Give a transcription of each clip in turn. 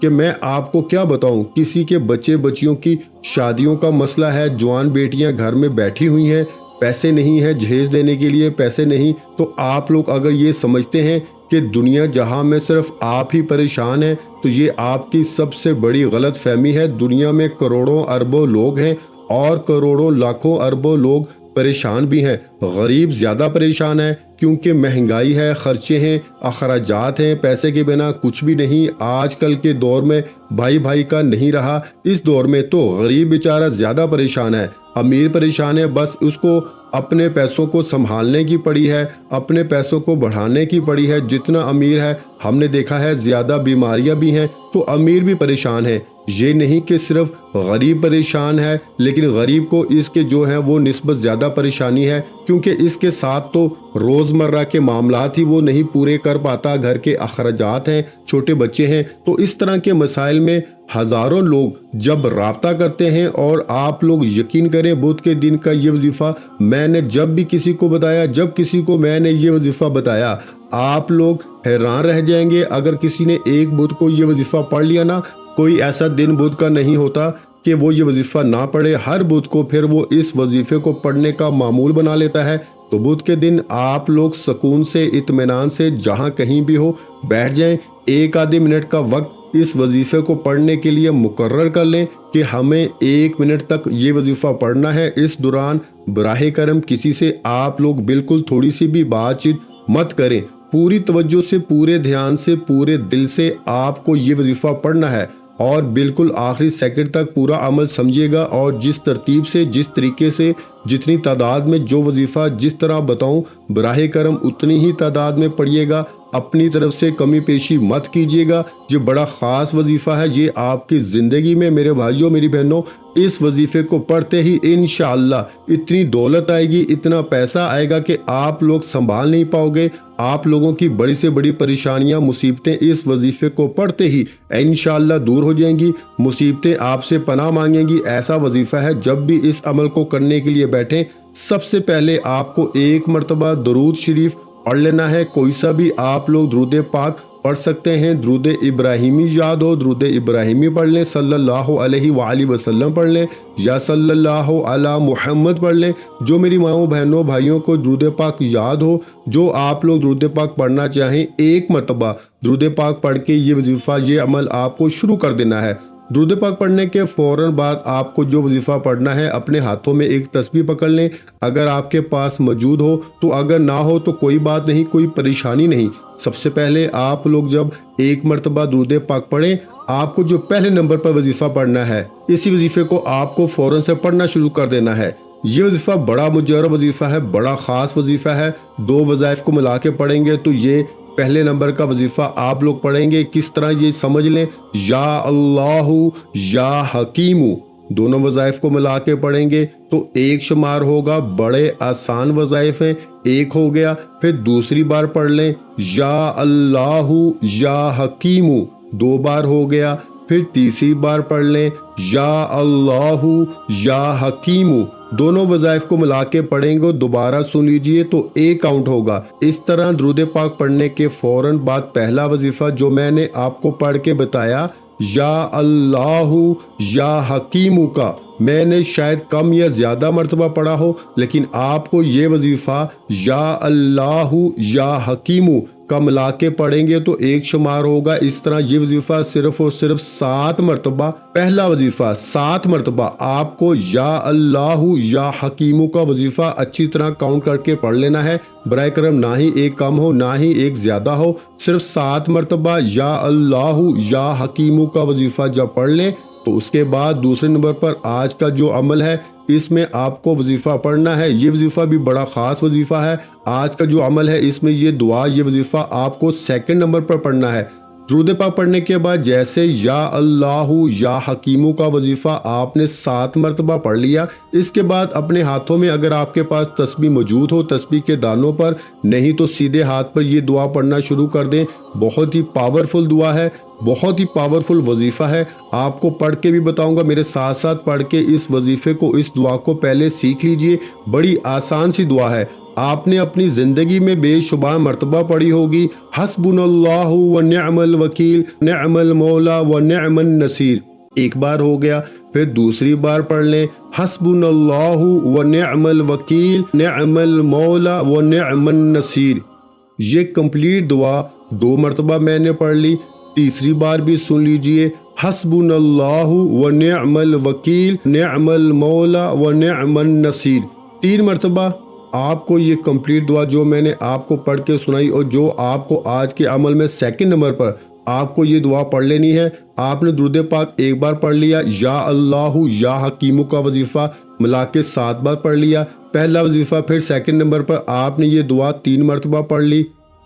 کہ میں آپ کو کیا بتاؤں، کسی کے بچے بچیوں کی شادیوں کا مسئلہ ہے، جوان بیٹیاں گھر میں بیٹھی ہوئی ہیں، پیسے نہیں ہیں جہیز دینے کے لیے، پیسے نہیں، تو آپ لوگ اگر یہ سمجھتے ہیں کہ دنیا جہاں میں صرف آپ ہی پریشان ہیں تو یہ آپ کی سب سے بڑی غلط فہمی ہے۔ دنیا میں کروڑوں اربوں لوگ ہیں اور کروڑوں لاکھوں اربوں لوگ پریشان بھی ہیں۔ غریب زیادہ پریشان ہے کیونکہ مہنگائی ہے، خرچے ہیں، اخراجات ہیں، پیسے کے بنا کچھ بھی نہیں۔ آج کل کے دور میں بھائی بھائی کا نہیں رہا، اس دور میں تو غریب بیچارہ زیادہ پریشان ہے، امیر پریشان ہے، بس اس کو اپنے پیسوں کو سنبھالنے کی پڑی ہے، اپنے پیسوں کو بڑھانے کی پڑی ہے۔ جتنا امیر ہے ہم نے دیکھا ہے زیادہ بیماریاں بھی ہیں تو امیر بھی پریشان ہے۔ یہ نہیں کہ صرف غریب پریشان ہے، لیکن غریب کو اس کے جو ہیں وہ نسبت زیادہ پریشانی ہے کیونکہ اس کے ساتھ تو روزمرہ کے معاملات ہی وہ نہیں پورے کر پاتا، گھر کے اخراجات ہیں، چھوٹے بچے ہیں، تو اس طرح کے مسائل میں ہزاروں لوگ جب رابطہ کرتے ہیں۔ اور آپ لوگ یقین کریں بدھ کے دن کا یہ وظیفہ میں نے جب بھی کسی کو بتایا، جب کسی کو میں نے یہ وظیفہ بتایا، آپ لوگ حیران رہ جائیں گے۔ اگر کسی نے ایک بدھ کو یہ وظیفہ پڑھ لیا نا، کوئی ایسا دن بدھ کا نہیں ہوتا کہ وہ یہ وظیفہ نہ پڑھے، ہر بدھ کو پھر وہ اس وظیفے کو پڑھنے کا معمول بنا لیتا ہے۔ تو بدھ کے دن آپ لوگ سکون سے، اطمینان سے، جہاں کہیں بھی ہو بیٹھ جائیں، ایک آدھے منٹ کا وقت اس وظیفے کو پڑھنے کے لیے مقرر کر لیں کہ ہمیں 1 منٹ تک یہ وظیفہ پڑھنا ہے۔ اس دوران براہ کرم کسی سے آپ لوگ بالکل تھوڑی سی بھی بات چیت مت کریں، پوری توجہ سے، پورے دھیان سے، پورے دل سے آپ کو یہ وظیفہ پڑھنا ہے اور بالکل آخری سیکنڈ تک پورا عمل سمجھیے گا۔ اور جس ترتیب سے، جس طریقے سے، جتنی تعداد میں جو وظیفہ جس طرح بتاؤں براہ کرم اتنی ہی تعداد میں پڑھیے گا، اپنی طرف سے کمی پیشی مت کیجیے گا۔ یہ بڑا خاص وظیفہ ہے، یہ آپ کی زندگی میں میرے بھائیوں میری بہنوں اس وظیفے کو پڑھتے ہی انشاءاللہ اتنی دولت آئے گی، اتنا پیسہ آئے گا کہ آپ لوگ سنبھال نہیں پاؤ گے۔ آپ لوگوں کی بڑی سے بڑی پریشانیاں، مصیبتیں اس وظیفے کو پڑھتے ہی انشاءاللہ دور ہو جائیں گی، مصیبتیں آپ سے پناہ مانگیں گی۔ ایسا وظیفہ ہے جب بھی اس عمل کو کرنے کے لیے بیٹھیں، سب سے پہلے آپ کو 1 مرتبہ درود شریف پڑھ لینا ہے۔ کوئی سا بھی آپ لوگ درود پاک پڑھ سکتے ہیں، درود ابراہیمی یاد ہو درود ابراہیمی پڑھ لیں، صلی اللہ علیہ وآلہ وسلم پڑھ لیں، یا صلی اللہ علی محمد پڑھ لیں۔ جو میری ماؤں بہنوں بھائیوں کو درود پاک یاد ہو، جو آپ لوگ درود پاک پڑھنا چاہیں، 1 مرتبہ درود پاک پڑھ کے یہ وظیفہ، یہ عمل آپ کو شروع کر دینا ہے۔ درود پاک پڑھنے کے فوراً بعد آپ کو جو وظیفہ پڑھنا ہے، اپنے ہاتھوں میں ایک تسبیح پکڑ لیں، اگر آپ کے پاس موجود ہو تو، اگر نہ ہو تو کوئی بات نہیں، کوئی پریشانی نہیں۔ سب سے پہلے آپ لوگ جب 1 مرتبہ درود پاک پڑھیں، آپ کو جو پہلے نمبر پر وظیفہ پڑھنا ہے، اسی وظیفے کو آپ کو فوراً سے پڑھنا شروع کر دینا ہے۔ یہ وظیفہ بڑا مجرب وظیفہ ہے، بڑا خاص وظیفہ ہے۔ 2 وظائف کو ملا کے پڑھیں گے تو یہ پہلے نمبر کا وظیفہ آپ لوگ پڑھیں گے۔ کس طرح یہ سمجھ لیں، یا اللہ یا حکیم، دونوں وظائف کو ملا کے پڑھیں گے تو 1 شمار ہوگا۔ بڑے آسان وظائف ہیں، 1 ہو گیا۔ پھر دوسری بار پڑھ لیں، یا اللہ یا حکیم، 2 بار ہو گیا۔ پھر تیسری بار پڑھ لیں، یا اللہ یا حکیم، دونوں وظائف کو ملا کے پڑھیں گے، دوبارہ سن لیجئے تو 1 کاؤنٹ ہوگا۔ اس طرح درود پاک پڑھنے کے فوراً بعد پہلا وظیفہ جو میں نے آپ کو پڑھ کے بتایا، یا اللہ یا حکیم کا، میں نے شاید کم یا زیادہ مرتبہ پڑھا ہو، لیکن آپ کو یہ وظیفہ یا اللہ یا حکیم کا ملا کے پڑھیں گے تو 1 شمار ہوگا۔ اس طرح یہ وظیفہ صرف اور صرف 7 مرتبہ، پہلا وظیفہ 7 مرتبہ آپ کو یا اللہ یا حکیم کا وظیفہ اچھی طرح کاؤنٹ کر کے پڑھ لینا ہے۔ برائے کرم نہ ہی 1 کم ہو نہ ہی 1 زیادہ ہو، صرف 7 مرتبہ یا اللہ یا حکیم کا وظیفہ جب پڑھ لیں تو اس کے بعد دوسرے نمبر پر آج کا جو عمل ہے، اس میں آپ کو وظیفہ پڑھنا ہے۔ یہ وظیفہ بھی بڑا خاص وظیفہ ہے۔ آج کا جو عمل ہے اس میں یہ دعا، یہ وظیفہ آپ کو 2nd نمبر پر پڑھنا ہے۔ درود پاک پڑھنے کے بعد جیسے یا اللہ یا حکیم کا وظیفہ آپ نے 7 مرتبہ پڑھ لیا، اس کے بعد اپنے ہاتھوں میں اگر آپ کے پاس تسبیح موجود ہو، تسبیح کے دانوں پر، نہیں تو سیدھے ہاتھ پر یہ دعا پڑھنا شروع کر دیں۔ بہت ہی پاورفل دعا ہے، بہت ہی پاورفل وظیفہ ہے۔ آپ کو پڑھ کے بھی بتاؤں گا، میرے ساتھ ساتھ پڑھ کے اس وظیفے کو، اس دعا کو پہلے سیکھ لیجئے۔ بڑی آسان سی دعا ہے، آپ نے اپنی زندگی میں بے شمار مرتبہ پڑھی ہوگی حسبنا و نعم الوکیل نعم المولا و نعم النصیر۔ ایک بار ہو گیا، پھر دوسری بار پڑھ لیں حسبنا و نعم الوکیل نعم المولا و نعم النصیر۔ یہ کمپلیٹ دعا 2 مرتبہ میں نے پڑھ لی، تیسری بار بھی سن لیجئے حسبنا اللہ و نعم الوکیل نعم المولا و نعم النصیر۔ 3 مرتبہ آپ کو یہ کمپلیٹ دعا جو میں نے آپ کو پڑھ کے سنائی اور جو آپ کو آج کے عمل میں 2 نمبر پر آپ کو یہ دعا پڑھ لینی ہے۔ آپ نے درود پاک ایک بار پڑھ لیا، یا اللہ یا حکیمو کا وظیفہ ملا کے 7 بار پڑھ لیا پہلا وظیفہ، پھر 2 نمبر پر آپ نے یہ دعا 3 مرتبہ پڑھ لی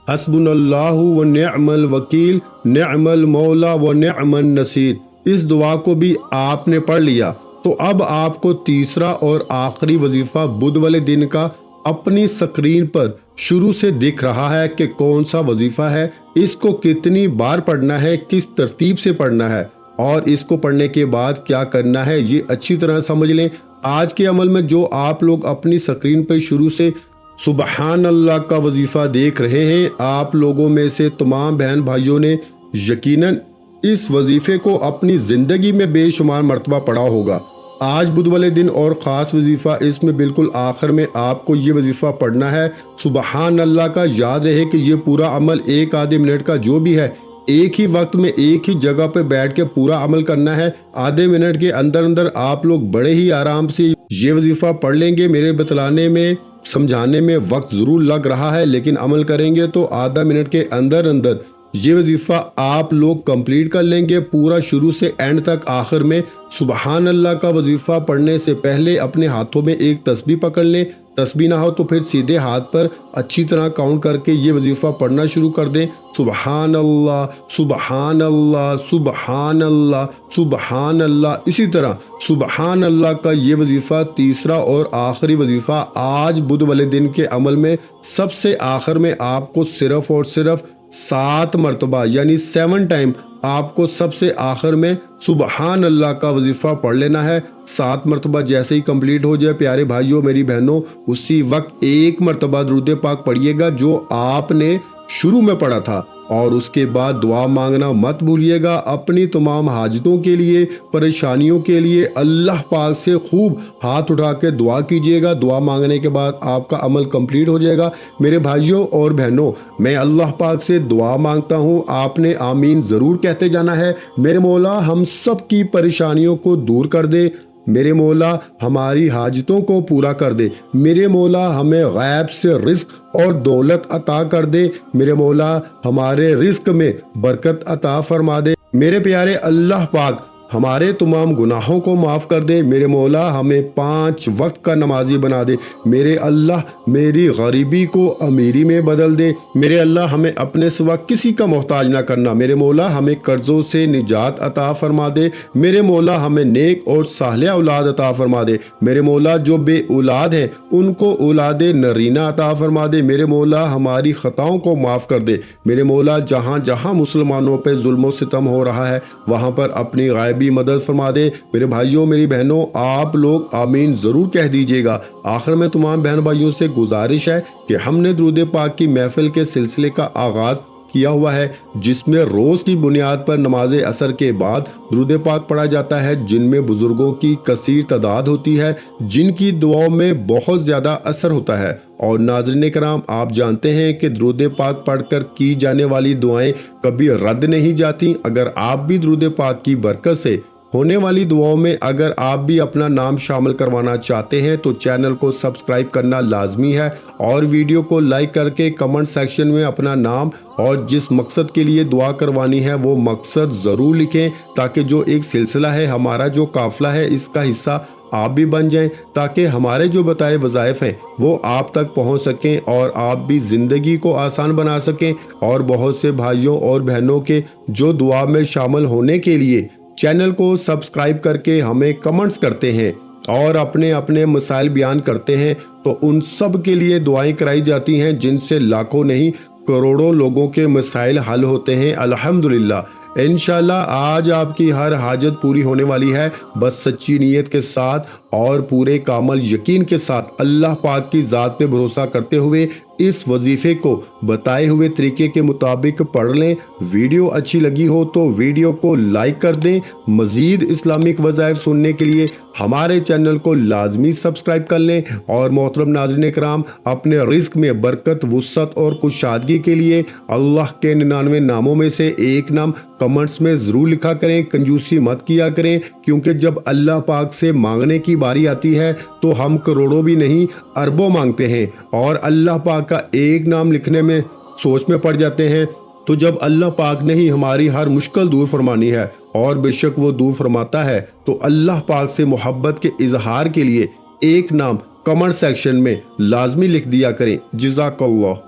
حسبنا اللہ و نعم الوکیل نعم المولا و نعم النصیر۔ اس دعا کو بھی آپ نے پڑھ لیا تو اب آپ کو تیسرا اور آخری وظیفہ بدھ والے دن کا اپنی سکرین پر شروع سے دکھ رہا ہے کہ کون سا وظیفہ ہے، اس کو کتنی بار پڑھنا ہے، کس ترتیب سے پڑھنا ہے اور اس کو پڑھنے کے بعد کیا کرنا ہے، یہ اچھی طرح سمجھ لیں۔ آج کے عمل میں جو آپ لوگ اپنی سکرین پر شروع سے سبحان اللہ کا وظیفہ دیکھ رہے ہیں، آپ لوگوں میں سے تمام بہن بھائیوں نے یقیناً اس وظیفے کو اپنی زندگی میں بے شمار مرتبہ پڑھا ہوگا۔ آج بدھ والے دن اور خاص وظیفہ، اس میں بالکل آخر میں آپ کو یہ وظیفہ پڑھنا ہے سبحان اللہ کا۔ یاد رہے کہ یہ پورا عمل 1 آدھے منٹ کا جو بھی ہے، ایک ہی وقت میں ایک ہی جگہ پہ بیٹھ کے پورا عمل کرنا ہے۔ آدھے منٹ کے اندر اندر آپ لوگ بڑے ہی آرام سے یہ وظیفہ پڑھ لیں گے۔ میرے بتلانے میں سمجھانے میں وقت ضرور لگ رہا ہے، لیکن عمل کریں گے تو آدھا منٹ کے اندر اندر یہ وظیفہ آپ لوگ کمپلیٹ کر لیں گے پورا شروع سے اینڈ تک۔ آخر میں سبحان اللہ کا وظیفہ پڑھنے سے پہلے اپنے ہاتھوں میں ایک تسبیح پکڑ لیں، تسبیح نہ ہو تو پھر سیدھے ہاتھ پر اچھی طرح کاؤنٹ کر کے یہ وظیفہ پڑھنا شروع کر دیں سبحان اللہ سبحان اللہ سبحان اللہ سبحان اللہ۔ اسی طرح سبحان اللہ کا یہ وظیفہ تیسرا اور آخری وظیفہ آج بدھ والے دن کے عمل میں سب سے آخر میں آپ کو صرف اور صرف 7 مرتبہ یعنی 7 ٹائم آپ کو سب سے آخر میں سبحان اللہ کا وظیفہ پڑھ لینا ہے۔ 7 مرتبہ جیسے ہی کمپلیٹ ہو جائے پیارے بھائیوں میری بہنوں، اسی وقت 1 مرتبہ درود پاک پڑھیے گا جو آپ نے شروع میں پڑھا تھا، اور اس کے بعد دعا مانگنا مت بھولیے گا۔ اپنی تمام حاجتوں کے لیے، پریشانیوں کے لیے اللہ پاک سے خوب ہاتھ اٹھا کے دعا کیجیے گا۔ دعا مانگنے کے بعد آپ کا عمل کمپلیٹ ہو جائے گا۔ میرے بھائیوں اور بہنوں، میں اللہ پاک سے دعا مانگتا ہوں، آپ نے آمین ضرور کہتے جانا ہے۔ میرے مولا ہم سب کی پریشانیوں کو دور کر دے، میرے مولا ہماری حاجتوں کو پورا کر دے، میرے مولا ہمیں غیب سے رزق اور دولت عطا کر دے، میرے مولا ہمارے رزق میں برکت عطا فرما دے، میرے پیارے اللہ پاک ہمارے تمام گناہوں کو معاف کر دے، میرے مولا ہمیں 5 وقت کا نمازی بنا دے، میرے اللہ میری غریبی کو امیری میں بدل دے، میرے اللہ ہمیں اپنے سوا کسی کا محتاج نہ کرنا، میرے مولا ہمیں قرضوں سے نجات عطا فرما دے، میرے مولا ہمیں نیک اور صالح اولاد عطا فرما دے، میرے مولا جو بے اولاد ہیں ان کو اولاد نرینہ عطا فرما دے، میرے مولا ہماری خطاؤں کو معاف کر دے، میرے مولا جہاں جہاں مسلمانوں پہ ظلم و ستم ہو رہا ہے وہاں پر اپنی غائبی مدد فرما دے۔ میرے بھائیوں میری بہنوں، آپ لوگ آمین ضرور کہہ دیجئے گا۔ آخر میں تمام بہن بھائیوں سے گزارش ہے کہ ہم نے درود پاک کی محفل کے سلسلے کا آغاز کیا ہوا ہے، جس میں روز کی بنیاد پر نماز عصر کے بعد درود پاک پڑھا جاتا ہے، جن میں بزرگوں کی کثیر تعداد ہوتی ہے، جن کی دعاؤں میں بہت زیادہ اثر ہوتا ہے۔ اور ناظرین کرام، آپ جانتے ہیں کہ درود پاک پڑھ کر کی جانے والی دعائیں کبھی رد نہیں جاتی۔ اگر آپ بھی درود پاک کی برکت سے ہونے والی دعاؤں میں اگر آپ بھی اپنا نام شامل کروانا چاہتے ہیں تو چینل کو سبسکرائب کرنا لازمی ہے، اور ویڈیو کو لائک کر کے کمنٹ سیکشن میں اپنا نام اور جس مقصد کے لیے دعا کروانی ہے وہ مقصد ضرور لکھیں، تاکہ جو ایک سلسلہ ہے ہمارا جو قافلہ ہے اس کا حصہ آپ بھی بن جائیں، تاکہ ہمارے جو بتائے وظائف ہیں وہ آپ تک پہنچ سکیں اور آپ بھی زندگی کو آسان بنا سکیں، اور بہت سے بھائیوں اور بہنوں کے جو دعا میں شامل ہونے کے لیے چینل کو سبسکرائب کر کے ہمیں کمنٹس کرتے ہیں اور اپنے اپنے مسائل بیان کرتے ہیں، تو ان سب کے لیے دعائیں کرائی جاتی ہیں، جن سے لاکھوں نہیں کروڑوں لوگوں کے مسائل حل ہوتے ہیں الحمدللہ۔ انشاءاللہ آج آپ کی ہر حاجت پوری ہونے والی ہے، بس سچی نیت کے ساتھ اور پورے کامل یقین کے ساتھ اللہ پاک کی ذات پہ بھروسہ کرتے ہوئے اس وظیفے کو بتائے ہوئے طریقے کے مطابق پڑھ لیں۔ ویڈیو اچھی لگی ہو تو ویڈیو کو لائک کر دیں۔ مزید اسلامک وظائف سننے کے لیے ہمارے چینل کو لازمی سبسکرائب کر لیں، اور محترم ناظرین کرام، اپنے رزق میں برکت، وسعت اور کشادگی کے لیے اللہ کے 99 ناموں میں سے ایک نام کمنٹس میں ضرور لکھا کریں۔ کنجوسی مت کیا کریں، کیونکہ جب اللہ پاک سے مانگنے کی باری آتی ہے تو ہم کروڑوں بھی نہیں اربوں مانگتے ہیں، اور اللہ پاک کا ایک نام لکھنے میں سوچ میں پڑ جاتے ہیں۔ تو جب اللہ پاک نے ہی ہماری ہر مشکل دور فرمانی ہے، اور بے شک وہ دور فرماتا ہے، تو اللہ پاک سے محبت کے اظہار کے لیے ایک نام کمنٹ سیکشن میں لازمی لکھ دیا کریں۔ جزاک اللہ۔